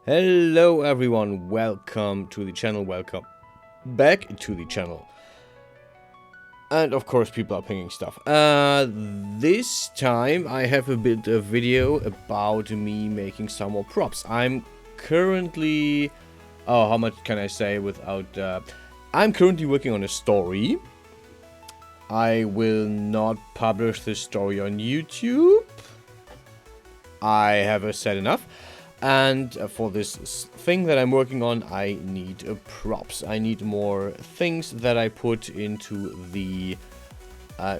Hello everyone, welcome to the channel, welcome back to the channel. And of course people are pinging stuff. This time I have a bit of video about me making some more props. I'm currently... Oh, how much can I say without... I'm currently working on a story. I will not publish this story on YouTube. I have said enough. And for this thing that I'm working on, I need props. I need more things that I put into the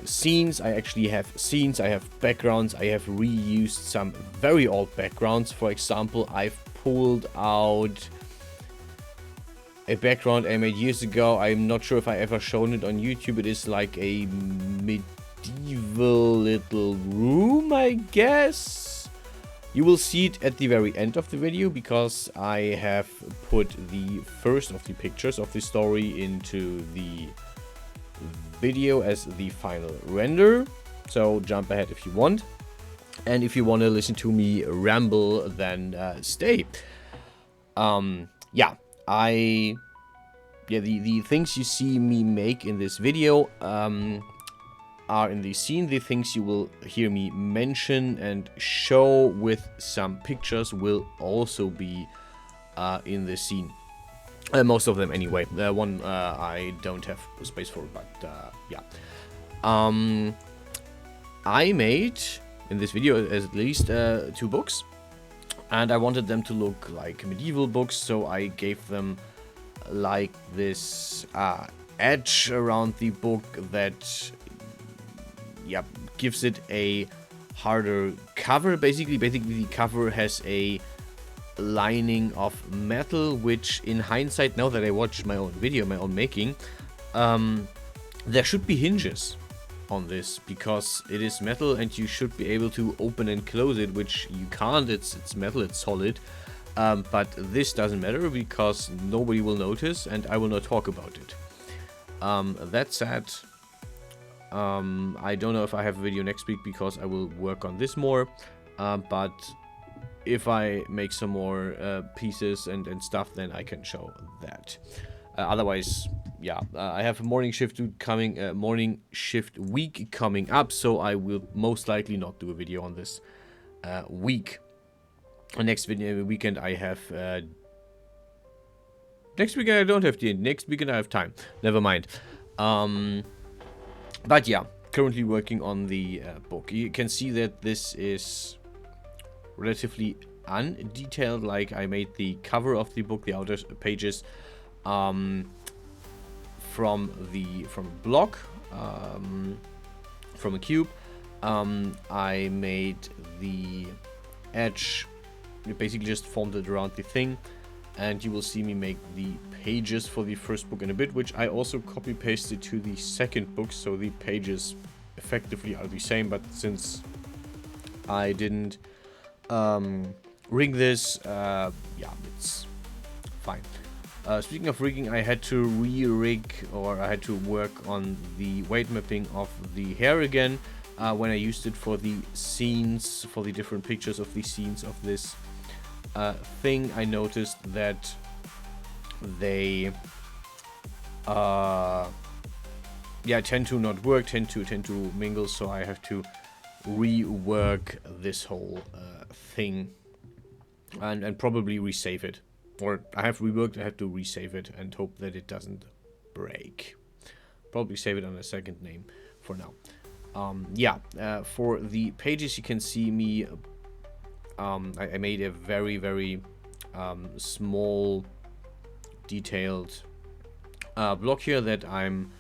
scenes. I actually have scenes, I have backgrounds, I have reused some very old backgrounds. For example, I've pulled out a background I made years ago. I'm not sure if I ever shown it on YouTube. It is like a medieval little room, I guess. You will see it at the very end of the video because I have put the first of the pictures of the story into the video as the final render. So jump ahead if you want. And if you want to listen to me ramble, then stay. The things you see me make in this video are in the scene. The things you will hear me mention and show with some pictures will also be in the scene. Most of them anyway. One I don't have space for, but yeah. I made in this video at least 2 books, and I wanted them to look like medieval books, so I gave them like this edge around the book that gives it a harder cover. Basically the cover has a lining of metal, which in hindsight, now that I watched my own video, my own making, there should be hinges on this because it is metal and you should be able to open and close it, which you can't. It's metal, it's solid. But this doesn't matter because nobody will notice and I will not talk about it. That said, I don't know if I have a video next week because I will work on this more, but if I make some more pieces and stuff, then I can show that. Otherwise, I have a morning shift week coming up, so I will most likely not do a video on this week. Next weekend I have next weekend I don't have the next weekend I have time. Never mind. But yeah, currently working on the book. You can see that this is relatively undetailed. Like I made the cover of the book, the outer pages, from a block, from a cube. I made the edge. Basically just formed it around the thing, and you will see me make the pages for the first book in a bit, which I also copy pasted to the second book, so the pages effectively are the same. But since I didn't rig this, it's fine. Speaking of rigging, I had to re-rig, or I had to work on the weight mapping of the hair again when I used it for the scenes, for the different pictures of the scenes of this thing. I noticed that they tend to not work, tend to mingle, so I have to rework this whole thing and probably resave it, or I have reworked, I have to resave it and hope that it doesn't break. Probably save it on a second name for now. For the pages you can see me I made a very small detailed block here that I'm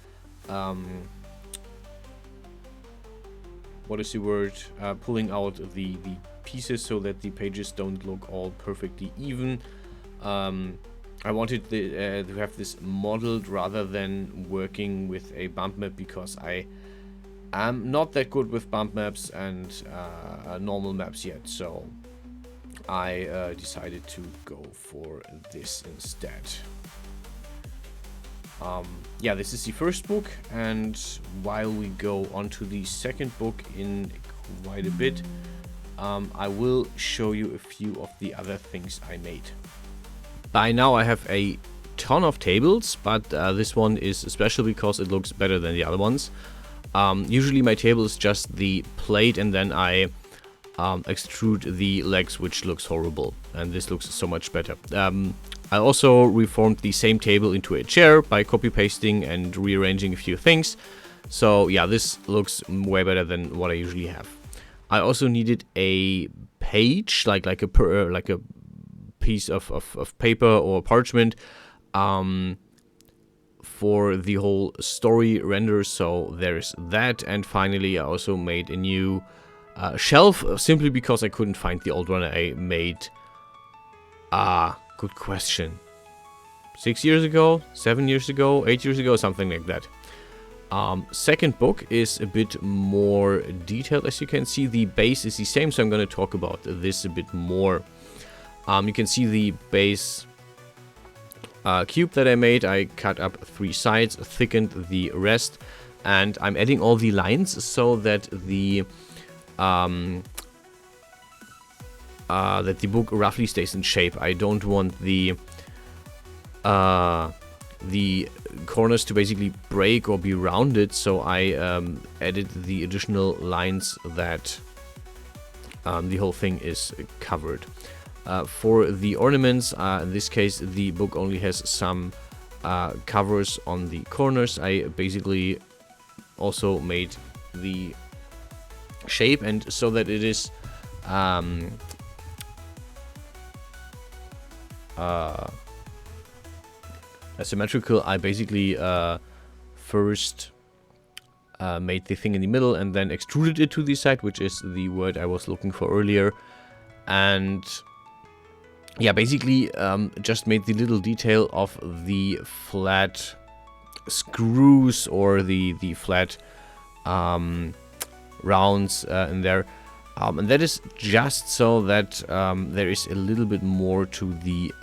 what is the word, pulling out the pieces so that the pages don't look all perfectly even. I wanted to have this modeled rather than working with a bump map because I'm not that good with bump maps and normal maps yet, so I decided to go for this instead. This is the first book, and while we go on to the second book in quite a bit, I will show you a few of the other things I made. By now I have a ton of tables, but this one is special because it looks better than the other ones. Usually my table is just the plate, and then I extrude the legs, which looks horrible, and this looks so much better. I also reformed the same table into a chair by copy pasting and rearranging a few things. So yeah, this looks way better than what I usually have. I also needed a page, like a piece of paper or parchment, for the whole story render. So there's that, and finally I also made a new shelf, simply because I couldn't find the old one I made. Good question. 6 years ago, 7 years ago, 8 years ago, something like that. Second book is a bit more detailed. As you can see, the base is the same, so I'm going to talk about this a bit more. You can see the base cube that I made. I cut up 3 sides, thickened the rest, and I'm adding all the lines so that the book roughly stays in shape. I don't want the corners to basically break or be rounded, so I added the additional lines that the whole thing is covered. For the ornaments, in this case the book only has some covers on the corners. I basically also made the shape, and so that it is asymmetrical, I basically first made the thing in the middle and then extruded it to the side, which is the word I was looking for earlier. And yeah, basically just made the little detail of the flat screws or the flat rounds in there. And that is just so that there is a little bit more to the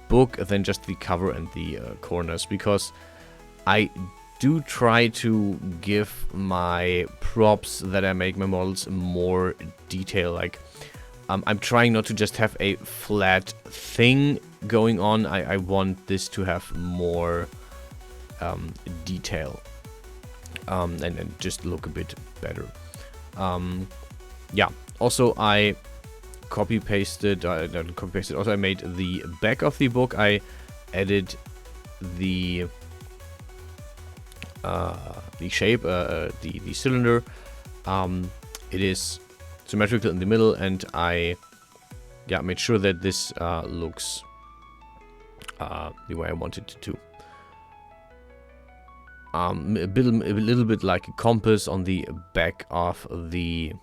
book than just the cover and the corners, because I do try to give my props that I make my models more detail. Like I'm trying not to just have a flat thing going on. I want this to have more detail and just look a bit better. Yeah, also I copy pasted, also I made the back of the book. I added the shape, the cylinder. It is symmetrical in the middle, and I made sure that this looks the way I wanted it to. A little bit like a compass on the back of the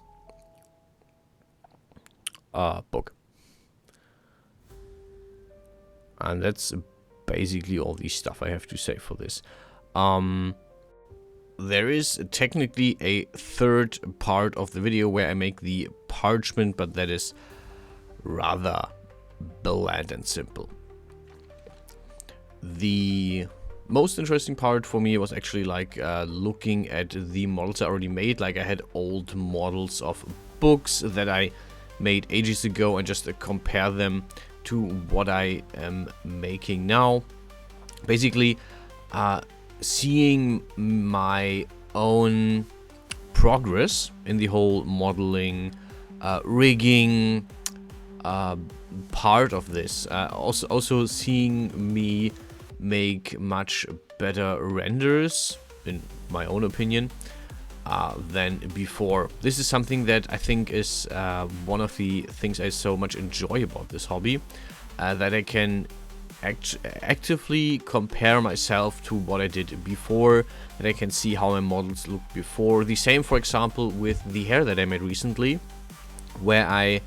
book. And that's basically all the stuff I have to say for this. There is technically a third part of the video where I make the parchment, but that is rather bland and simple. The most interesting part for me was actually like looking at the models I already made. Like I had old models of books that I made ages ago and just compare them to what I am making now. Basically seeing my own progress in the whole modeling, rigging part of this. Also seeing me make much better renders, in my own opinion, than before. This is something that I think is one of the things I so much enjoy about this hobby, that I can actively compare myself to what I did before, that I can see how my models looked before. The same, for example, with the hair that I made recently, where I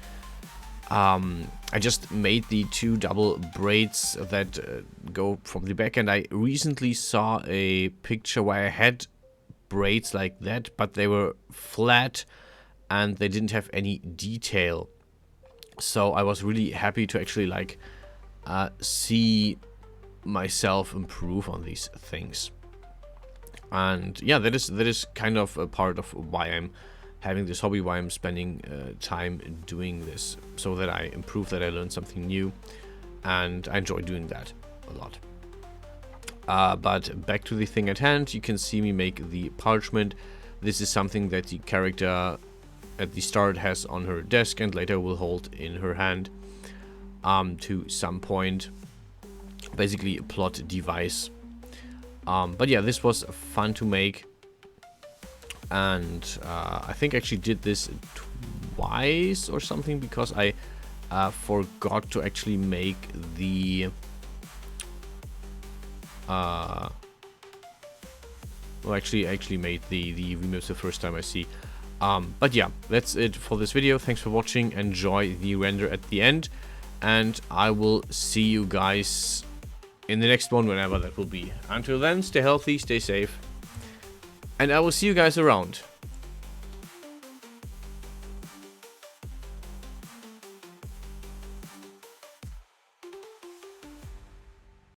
just made the 2 double braids that go from the back, and I recently saw a picture where I had braids like that, but they were flat and they didn't have any detail. So I was really happy to actually like see myself improve on these things. And yeah, that is kind of a part of why I'm having this hobby, why I'm spending time doing this, so that I improve, that I learn something new, and I enjoy doing that a lot. But back to the thing at hand, you can see me make the parchment. This is something that the character at the start has on her desk and later will hold in her hand to some point. Basically a plot device. But yeah, this was fun to make. And I think I actually did this twice or something, because I forgot to actually make the... well, actually, I actually made the remix the first time I see. But yeah, that's it for this video. Thanks for watching. Enjoy the render at the end, and I will see you guys in the next one, whenever that will be. Until then, stay healthy, stay safe, and I will see you guys around.